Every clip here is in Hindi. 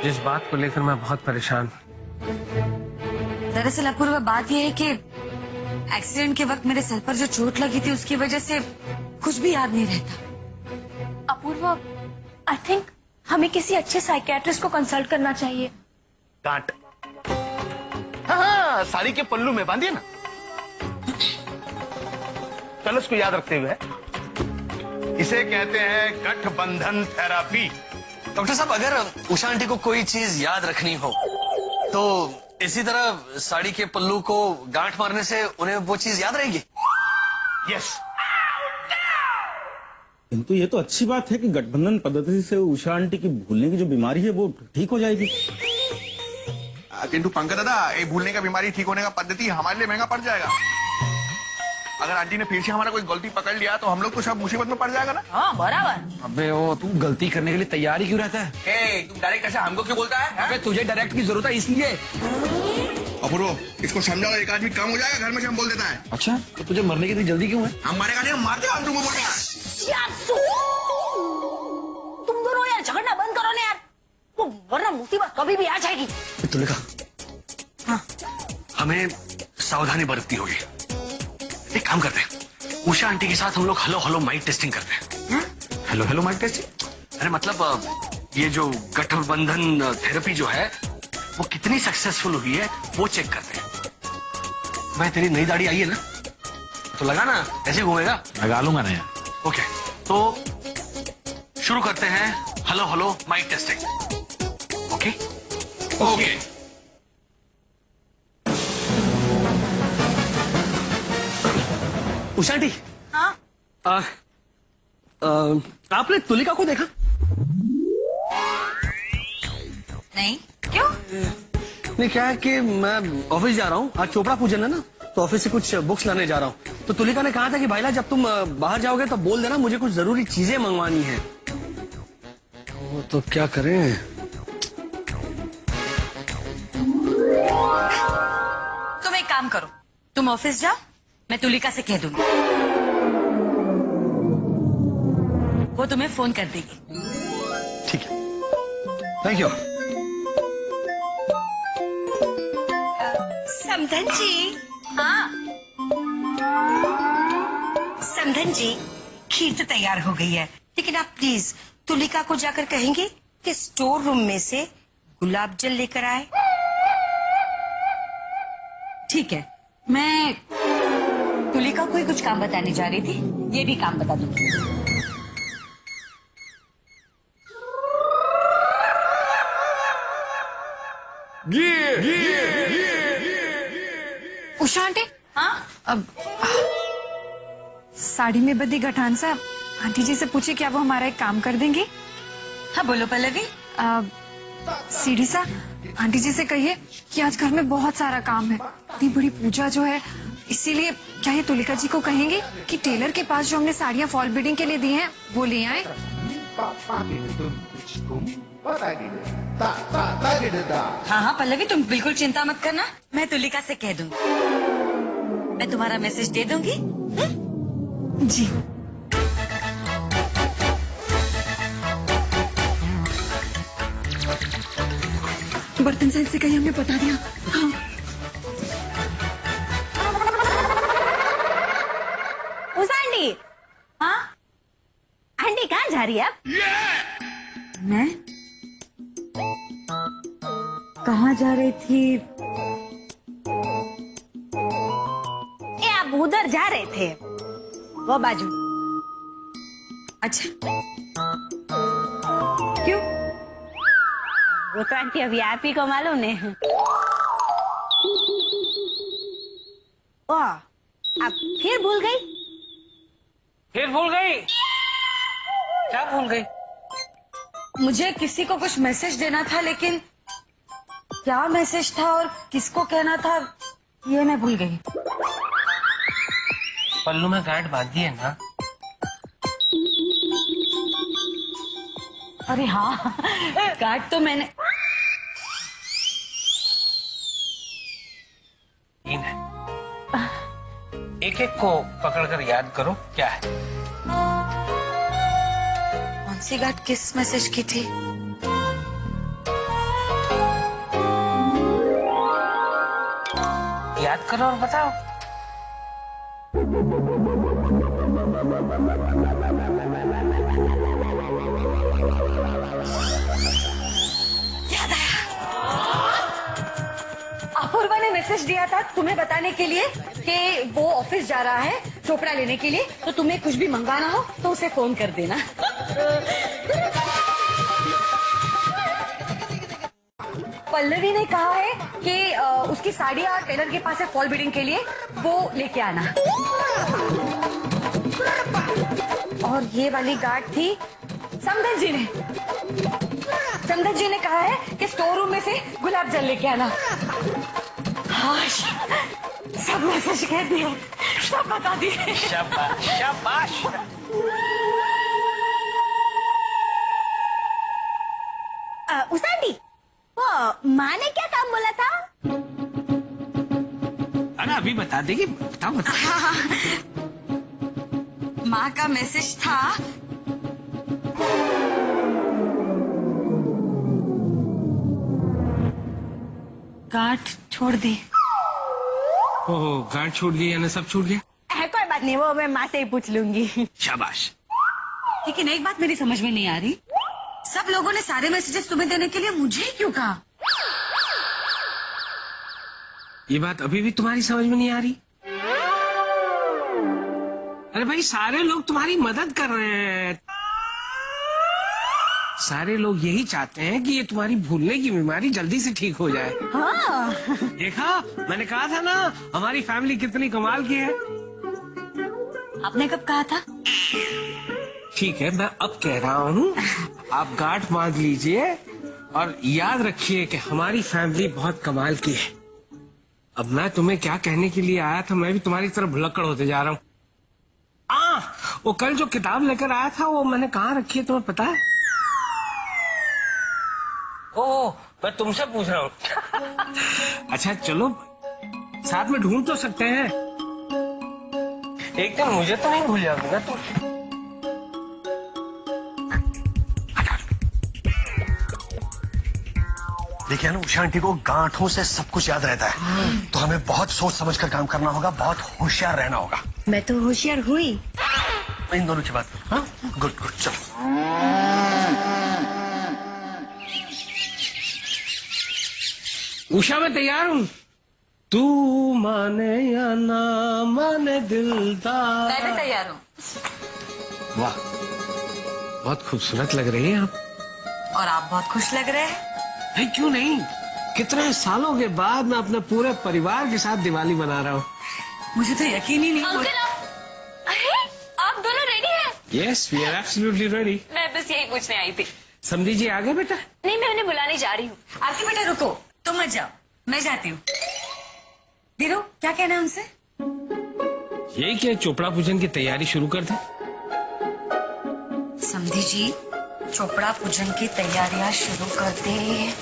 जिस बात को लेकर मैं बहुत परेशान। दरअसल अपूर्वा, बात यह है कि एक्सीडेंट के वक्त मेरे सर पर जो चोट लगी थी उसकी वजह से कुछ भी याद नहीं रहता। अपूर्वा, आई थिंक हमें किसी अच्छे साइकियाट्रिस्ट को कंसल्ट करना चाहिए। गांठ। हाँ, साड़ी के पल्लू में बांधिए ना। चलो इसको याद रखते हुए, इसे कहते हैं गठबंधन थेरापी। डॉक्टर साहब, अगर उषा आंटी को कोई चीज याद रखनी हो तो इसी तरह साड़ी के पल्लू को गांठ मारने से उन्हें वो चीज याद रहेगी। यस। किंतु ये तो अच्छी बात है कि गठबंधन पद्धति से उषा आंटी की भूलने की जो बीमारी है वो ठीक हो जाएगी। किंतु पंकज दादा, ये भूलने का बीमारी ठीक होने का पद्धति हमारे लिए महंगा पड़ जाएगा। अगर आंटी ने फिर से हमारा कोई गलती पकड़ लिया तो हम लोग तो सब मुसीबत में पड़ जाएगा ना। हाँ बराबर। अबे ओ, तू गलती करने के लिए तैयार ही क्यों रहता है? तुम डायरेक्ट ऐसा हमको क्यों बोलता है? अबे तुझे डायरेक्ट की जरूरत है इसलिए। अपूर्व, इसको समझाओ, एक आदमी कम हो जाएगा, घर में से हम बोल देता है। अच्छा, तो तुझे मरने की इतनी जल्दी क्यों है? हम मारेगा नहीं, हम मारते, हम तुमको बोल रहे हैं। तुम दोनों यार झगड़ना बंद करो ना यार, वो वरना मुसीबत कभी भी आ जाएगी। तुलिका, हाँ, हमें सावधानी बरतनी होगी। एक काम करते हैं, उषा आंटी के साथ हम लोग हेलो हेलो माइक टेस्टिंग करते हैं। Hello hello mic testing? अरे मतलब ये जो गठबंधन थेरेपी जो है वो कितनी सक्सेसफुल हुई है वो चेक करते हैं। भाई तेरी नई दाढ़ी आई है ना, तो लगा ना, ऐसे घूमेगा। लगा लूंगा ना यार। ओके, तो शुरू करते हैं hello hello mic testing. Okay okay. Usha aunty. हाँ? आपने तुलिका को देखा? नहीं, क्यों? नहीं, क्या है कि मैं ऑफिस जा रहा हूँ, आज चोपड़ा पूजन है ना, तो ऑफिस से कुछ बुक्स लाने जा रहा हूँ। तो तुलिका ने कहा था कि भाईला जब तुम बाहर जाओगे तो बोल देना, मुझे कुछ जरूरी चीजें मंगवानी है। तो क्या करें? तुम एक काम करो, तुम ऑफिस जाओ, मैं तुलिका से कह दूंगी, वो तुम्हें फोन कर देगी। ठीक है, थैंक यू। समधन जी। हाँ समधन जी, खीर तो तैयार हो गई है, लेकिन आप प्लीज तुलिका को जाकर कहेंगे कि स्टोर रूम में से गुलाब जल लेकर आए। ठीक है, मैं तुलिका को ही कुछ काम बताने जा रही थी, ये भी काम बता दूंगी। उषा आंटी। हाँ? अब साड़ी में बदी गठान साहब, आंटी जी से पूछे क्या वो हमारा एक काम कर देंगी? हाँ बोलो पल्लवी। सीढ़ी सा, आंटी जी से कहिए कि आज घर में बहुत सारा काम है, इतनी बड़ी पूजा जो है, इसीलिए क्या ये तुलिका जी को कहेंगे कि टेलर के पास जो हमने साड़ियाँ फॉल बीडिंग के लिए दी हैं वो ले आए। हाँ हाँ पल्लवी, तुम बिल्कुल चिंता मत करना, मैं तुलिका से कह दूंगी, मैं तुम्हारा मैसेज दे दूंगी। जी। बर्तन साइड से कहीं हमने बता दिया। हाँ। उषा आंटी। हाँ? आंटी कहाँ जा रही है अब? मैं कहाँ जा रही थी? ए, आप उधर जा रहे थे, वो बाजू। अच्छा, क्यों? वो तो आंटी अभी आप ही को मालूम है। ओ, आप फिर भूल गई? फिर भूल गई? क्या भूल गई? मुझे किसी को कुछ मैसेज देना था, लेकिन क्या मैसेज था और किसको कहना था ये मैं भूल गई। पल्लू में गांठ बांधी है ना? अरे हाँ, गांठ तो मैंने। तीन है, एक एक को पकड़कर याद करो क्या है। कौन सी गांठ किस मैसेज की थी? बात करो और बताओ। याद आया, अपूर्वा ने मैसेज दिया था तुम्हें बताने के लिए कि वो ऑफिस जा रहा है चोपड़ा लेने के लिए, तो तुम्हें कुछ भी मंगवाना हो तो उसे फोन कर देना। पल्लवी ने कहा है कि उसकी साड़ियाँ टेलर के पास है फॉल बीडिंग के लिए, वो लेके आना। और ये वाली गार्ड थी समदन जी ने कहा है कि स्टोर रूम में से गुलाब जल लेके आना। हाँ, सब मैसेज कह दिए, सब बता दिए। शाबाश शाबाश। उसांडी, वो माँ ने क्या काम बोला था? अरे अभी बता देगी, बताओ बताओ। हाँ, माँ का मैसेज था गांठ छोड़ दे। ओह, गांठ छूट गई यानी सब छूट गया। कोई बात नहीं, वो मैं माँ से ही पूछ लूंगी। शाबाश। लेकिन एक बात मेरी समझ में नहीं आ रही, सब लोगों ने सारे मैसेजेस तुम्हें देने के लिए मुझे ही क्यों कहा? ये बात अभी भी तुम्हारी समझ में नहीं आ रही? अरे भाई, सारे लोग तुम्हारी मदद कर रहे हैं। सारे लोग यही चाहते हैं कि ये तुम्हारी भूलने की बीमारी जल्दी से ठीक हो जाए। हाँ। देखा, मैंने कहा था ना हमारी फैमिली कितनी कमाल की है। आपने कब कहा था? ठीक है, मैं अब कह रहा हूँ, आप गांठ बांध लीजिए और याद रखिए कि हमारी फैमिली बहुत कमाल की है। अब मैं तुम्हें क्या कहने के लिए आया था, मैं भी तुम्हारी तरफ भुलक्कड़ होते जा रहा हूँ। वो कल जो किताब लेकर आया था वो मैंने कहाँ रखी है तुम्हें पता है? ओह, मैं तुमसे पूछ रहा हूँ। अच्छा चलो, साथ में ढूंढ तो सकते हैं। एक दिन मुझे तो नहीं भूल जाऊंगा तुम। देखिए ना, उषा आंटी को गांठों से सब कुछ याद रहता है, तो हमें बहुत सोच समझ कर काम करना होगा, बहुत होशियार रहना होगा। मैं तो होशियार हुई। इन दोनों की बात करो। हाँ, गुड गुड, चलो। उषा, मैं तैयार हूँ। तू माने या ना माने दिलदार। मैं भी तैयार हूँ। वाह, बहुत खूबसूरत लग रही है आप। और आप बहुत खुश लग रहे हैं। नहीं, क्यों नहीं, कितने सालों के बाद मैं अपने पूरे परिवार के साथ दिवाली मना रहा हूँ। मुझे तो यकीन ही नहीं हो रहा। अरे, आप दोनों रेडी हैं? Yes, we are absolutely ready. मैं बस यही पूछने आई थी। समझी जी आ गए बेटा? नहीं, मैं उन्हें बुलाने जा रही हूँ। आरती बेटा रुको, तुम मत जाओ, मैं जाती हूँ। धीरू, क्या कहना है उनसे? यही कि चोपड़ा पूजन की तैयारी शुरू कर दे। समधी जी, चोपड़ा पूजन की तैयारियां शुरू कर दे।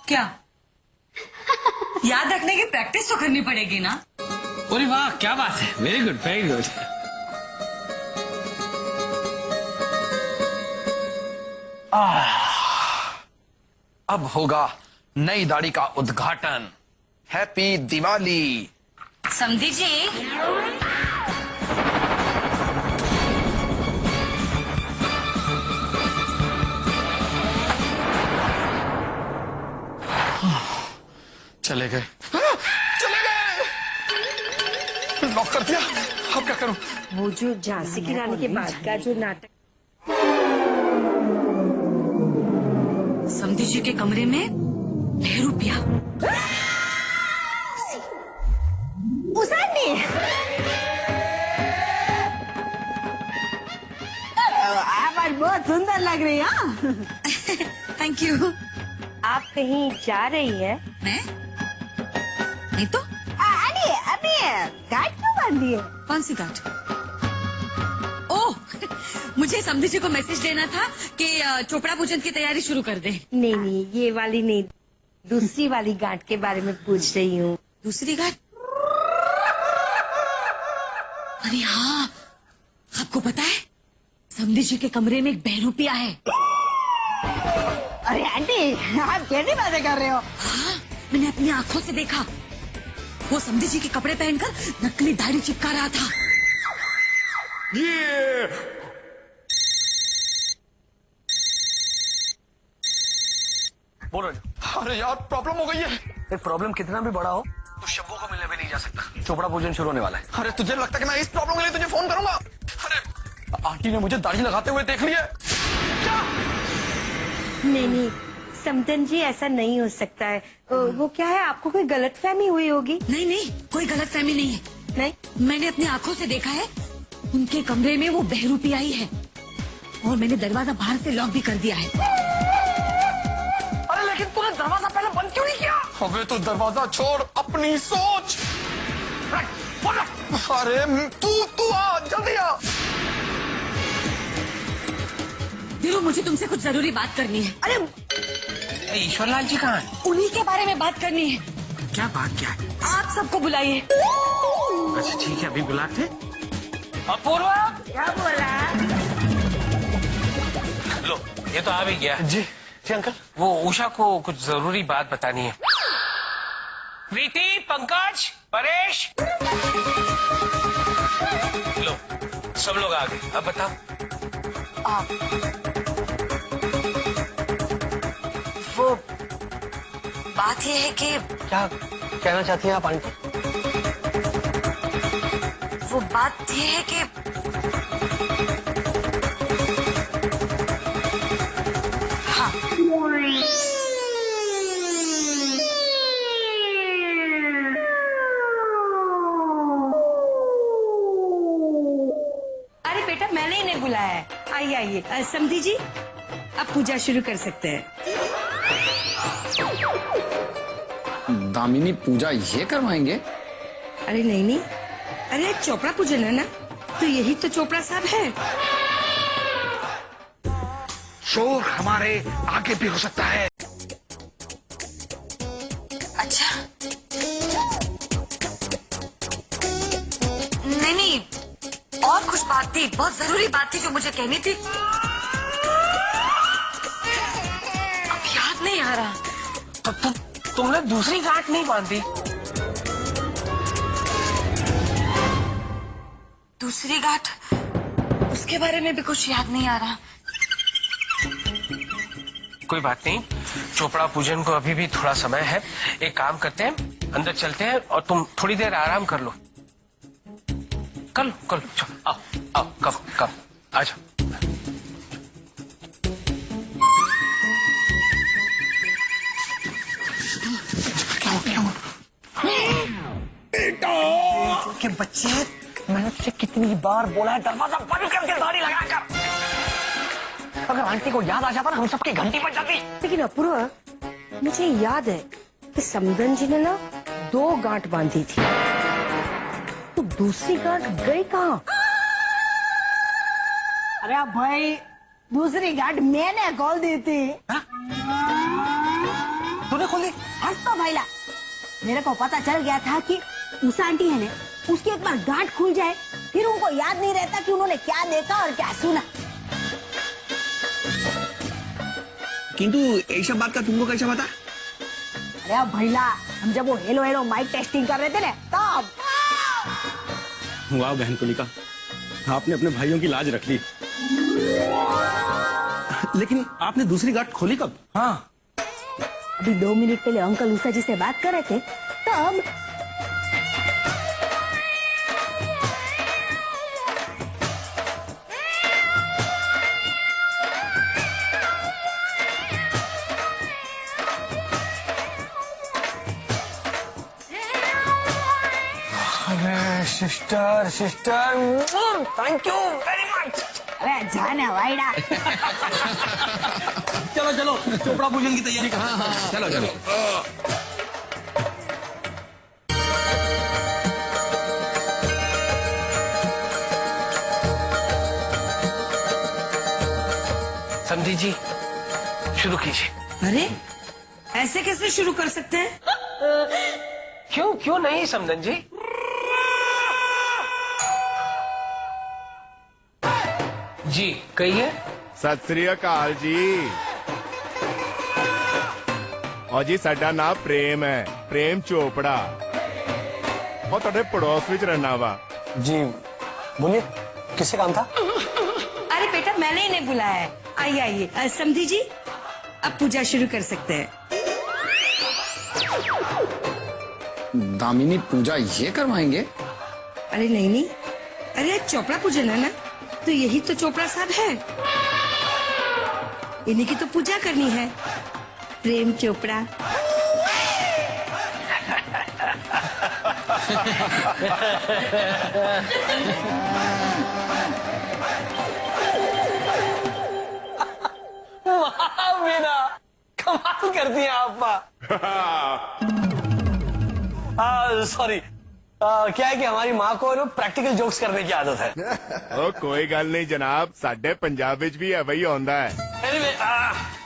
क्या? याद रखने की प्रैक्टिस तो करनी पड़ेगी ना। अरे वाह, क्या बात है, वेरी गुड वेरी गुड। अब होगा नई दाढ़ी का उद्घाटन। हैप्पी दिवाली। समधी जी, चले गए, चले गए, लॉक कर दिया। अब क्या करूं? वो जो झांसी की रानी के बाद का जो नाटक। समधी जी के कमरे में 10 रुपया। उसानी, आप बहुत सुंदर लग रही है। Thank you. आप कहीं जा रही है? मैं? नहीं तो। अरे अभी गांठ क्यों बांधी है? कौन सी गांठ? ओह, मुझे समधी जी को मैसेज देना था कि चोपड़ा पूजन की तैयारी शुरू कर दे। नहीं नहीं, ये वाली नहीं, दूसरी वाली गांठ के बारे में पूछ रही हूँ। दूसरी गांठ? अरे हाँ, आपको पता है समधी जी के कमरे में एक 10 रुपया है। अरे आंटी, आप कैसी बातें कर रहे हो? हाँ, मैंने अपनी आंखों से देखा, वो समधी जी के कपड़े पहनकर नकली दाढ़ी चिपका रहा था। ये बोल रहे। अरे यार प्रॉब्लम हो गई है। एक प्रॉब्लम कितना भी बड़ा हो तो शब्बों को मिलने भी नहीं जा सकता। चोपड़ा पूजन शुरू होने वाला है। अरे तुझे लगता है कि मैं इस प्रॉब्लम के लिए तुझे फोन करूंगा? अरे आंटी ने मुझे दाढ़ी लगाते हुए देख लिया। नहीं समदन जी, ऐसा नहीं हो सकता है। वो क्या है, आपको कोई गलतफहमी हुई होगी। नहीं नहीं, कोई गलतफहमी नहीं है। नहीं, मैंने अपनी आंखों से देखा है, उनके कमरे में वो बहरूपी आई है और मैंने दरवाजा बाहर से लॉक भी कर दिया है। अरे लेकिन तूने दरवाजा पहले बंद क्यों नहीं किया? अबे तू दरवाजा छोड़, अपनी सोच। अरे तू आ, जल्दी आ। धीरू, मुझे तुमसे कुछ जरूरी बात करनी है। अरे ईश्वरलाल जी कहाँ हैं? उन्हीं के बारे में बात करनी है। क्या बात क्या है? आप सबको बुलाइए। अच्छा ठीक है, अभी बुलाते। अपूर्वा, क्या बोला? लो ये तो आ भी गया। जी जी अंकल। वो उषा को कुछ जरूरी बात बतानी है। प्रीति, पंकज, परेश, लो सब लोग आ गए। अब बताओ। वो बात ये है कि क्या कहना चाहती हैं आप आंटी? वो बात ये है कि हाँ, अरे बेटा, मैंने इन्हें बुलाया है। आइए आइए समधी जी, अब पूजा शुरू कर सकते हैं। दामिनी पूजा ये करवाएंगे? अरे नहीं, अरे चोपड़ा पूजन है ना, तो यही तो चोपड़ा साहब है। शोर हमारे आगे भी हो सकता है। अच्छा नहीं, और कुछ बात थी, बहुत जरूरी बात थी जो मुझे कहनी थी। अब याद नहीं आ रहा। तो तुमने दूसरी गांठ नहीं बांधी? दूसरी गांठ, उसके बारे में भी कुछ याद नहीं आ रहा। कोई बात नहीं, चोपड़ा पूजन को अभी भी थोड़ा समय है। एक काम करते हैं, अंदर चलते हैं और तुम थोड़ी देर आराम कर लो। कल चलो, आओ कब आ जाओ। के बच्चे, मैंने तुझे कितनी बार बोला है दरवाजा बंद करके दाढ़ी लगाकर। अगर आंटी को याद आ जाता ना, हम सबकी घंटी बज जाती। लेकिन अपूर्वा, मुझे याद है कि समदन जी ने ना 2 गांठ बांधी थी, तो दूसरी गांठ गई कहाँ? अरे भाई, दूसरी गांठ मैंने खोल दी थी। तूने खोली? हंस तो भैला, मेरे को पता चल गया था कि उषा आंटी है ना, उसकी एक बार गांठ खुल जाए फिर उनको याद नहीं रहता कि उन्होंने क्या देखा और क्या सुना। किंतु ये सब बात का तुमको कैसे पता? अरे भैला, हम जब वो हेलो हेलो माइक टेस्टिंग कर रहे थे ना, तब। वाह बहन तुलिका, आपने अपने भाइयों की लाज रख ली। लेकिन आपने दूसरी गांठ खोली कब? हाँ, अभी 2 मिनट पहले अंकल उषा जी से बात कर रहे थे, तब। Sister thank you very much. अरे जाने वाइडा। चलो चोपड़ा पूजन की तैयारी करो। हाँ, चलो। समधी जी शुरू कीजिए। अरे ऐसे कैसे शुरू कर सकते हैं? क्यों नहीं समधन जी? जी कहिए। सत श्री अकाल जी। और जी साडा नाम प्रेम है, प्रेम चोपड़ा। और तुहाडे पड़ोस विच रहना वा। जी बोलिए, किससे काम था? अरे बेटा मैंने इन्हें बुलाया है। आइए आइए समधी जी, अब पूजा शुरू कर सकते हैं। दामिनी पूजा ये करवाएंगे? अरे नहीं नहीं, अरे आज चोपड़ा पूजन है ना, तो यही तो चोपड़ा साहब है, इन्हीं की तो पूजा करनी है। प्रेम चोपड़ा। वाह मीना, कमाल करती हैं आप। सॉरी, क्या है कि हमारी माँ को ना प्रैक्टिकल जोक्स करने की आदत है। ओ कोई गल नहीं जनाब, साडे पंजाब विच भी है वही आंदा है। Anyway,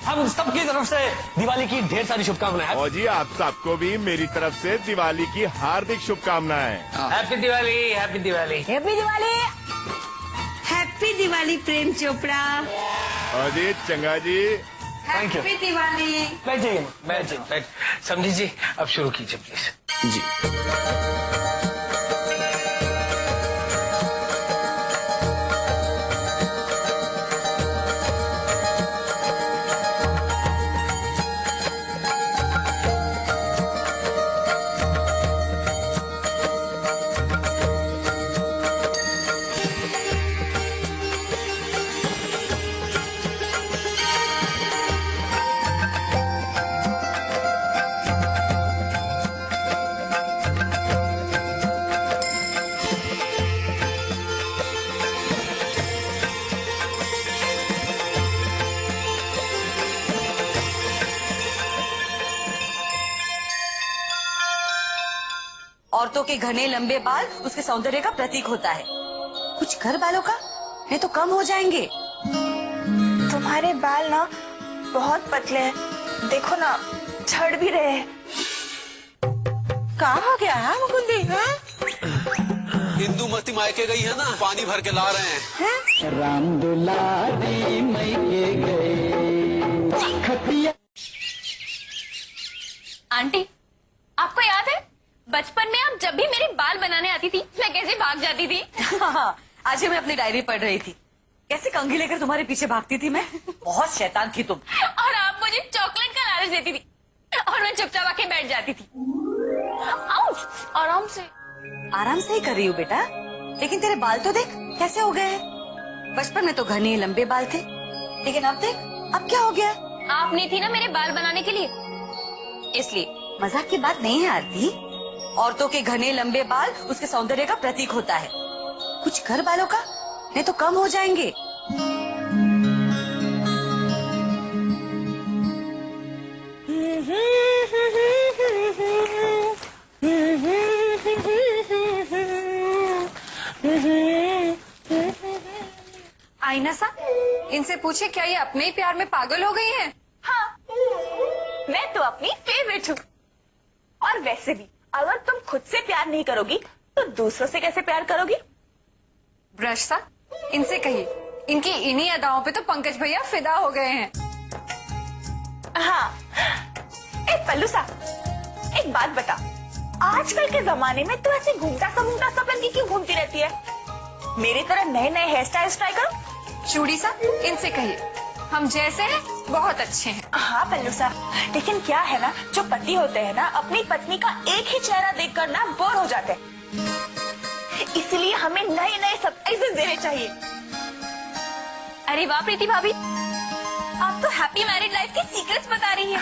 हम सबकी तरफ से दिवाली की ढेर सारी शुभकामनाएं। और जी आप सबको भी मेरी तरफ से दिवाली की हार्दिक शुभकामनाएं। Happy Diwali, happy Diwali, happy Diwali. Happy Diwali Prem Chopra. और जी चंगा जी, थैंक यू। हैप्पी दिवाली। बैठिए बैठ। समझी जी, अब शुरू कीजिए प्लीज। जी। औरतों के घने लंबे बाल उसके सौंदर्य का प्रतीक होता है। कुछ कर बालों का, नहीं तो कम हो जाएंगे। तुम्हारे बाल ना बहुत पतले हैं, देखो ना झड़ भी रहे हैं। कहाँ हो गया है मुकुंदी? हिंदू मती मायके गई है ना, पानी भर के ला रहे हैं। राम दुलारी मायके गए खतिया। आंटी, आपको याद है बचपन में आप जब भी मेरे बाल बनाने आती थी मैं कैसे भाग जाती थी? हाँ, आज ही मैं अपनी डायरी पढ़ रही थी, कैसे कंघी लेकर तुम्हारे पीछे भागती थी मैं। बहुत शैतान थी तुम। और आप मुझे चॉकलेट का लालच देती थी और मैं चुपचाप आके बैठ जाती थी। आउच, आराम से। आराम से ही कर रही हूँ बेटा, लेकिन तेरे बाल तो देख कैसे हो गए हैं। बचपन में तो घने लंबे बाल थे, लेकिन अब देख अब क्या हो गया। आप नहीं थी ना मेरे बाल बनाने के लिए, इसलिए। मजाक की बात नहीं है आरती, औरतों के घने लंबे बाल उसके सौंदर्य का प्रतीक होता है। कुछ कर बालों का, नहीं तो कम हो जाएंगे। आईना सा, इनसे पूछे क्या ये अपने ही प्यार में पागल हो गई हैं? हाँ, मैं तो अपनी फेवरेट हूँ। और वैसे भी अगर तुम खुद से प्यार नहीं करोगी तो दूसरों से कैसे प्यार करोगी? ब्रश सा, इनसे कहिए इनकी इन्हीं अदाओं पे तो पंकज भैया फिदा हो गए हैं। हाँ, एक पल्लू सा, एक बात बता, आजकल के जमाने में तू ऐसे घूमता सा पहन के क्यों घूमती रहती है? मेरी तरह नए नए हेयर स्टाइल ट्राई करो। चूड़ी सा, इनसे कहिए हम जैसे हैं बहुत अच्छे हैं। हाँ पल्लू सा, लेकिन क्या है ना, जो पति होते हैं ना अपनी पत्नी का एक ही चेहरा देखकर ना बोर हो जाते हैं, इसलिए हमें नए नए सरप्राइजेस देने चाहिए। अरे वाह प्रीति भाभी, आप तो हैप्पी मैरिड लाइफ के सीक्रेट्स बता रही हैं।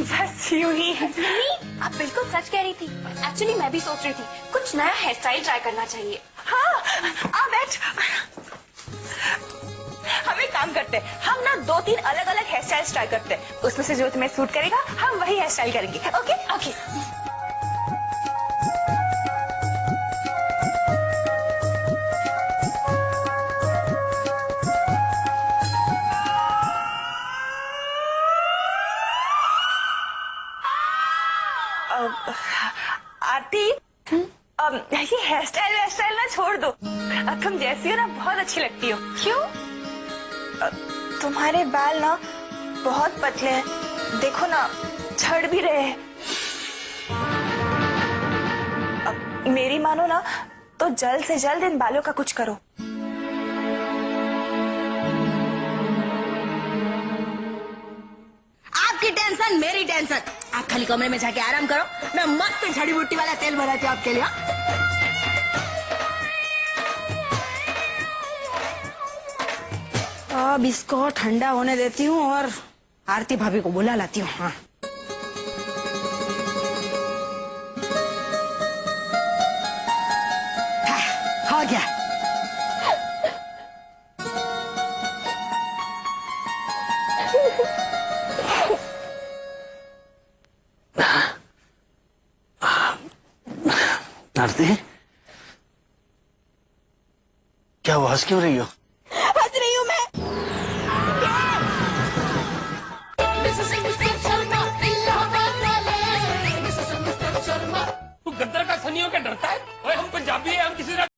बस यूं ही है। नहीं, आप बिल्कुल सच कह रही थी। एक्चुअली मैं भी सोच रही थी कुछ नया हेयर स्टाइल ट्राई करना चाहिए। हाँ, आ बैठ। हम एक काम करते हैं, हम ना 2-3 अलग अलग हेयर स्टाइल ट्राई करते हैं, उसमें से जो तुम्हें सूट करेगा हम वही हेयर स्टाइल करेंगे। Okay okay. आरती, ये हेयर स्टाइल ना छोड़ दो, तुम जैसी हो ना बहुत अच्छी लगती हो। क्यों? तुम्हारे बाल ना बहुत पतले हैं, देखो ना झड़ भी रहे हैं। अब मेरी मानो ना तो जल्द से जल्द इन बालों का कुछ करो। आपकी टेंशन मेरी टेंशन। आप खाली कमरे में जाके आराम करो, मैं मस्त जड़ी बूटी वाला तेल बनाती हूँ आपके लिए। अब इसको ठंडा होने देती हूँ और आरती भाभी को बुला लाती हूँ। हाँ हो गया। आरती, क्या वो हंस क्यों रही हो? हंस रही हूँ मैं। तू गद्दार का सनी होकर डरता है? ओए हम पंजाबी हैं, हम किसी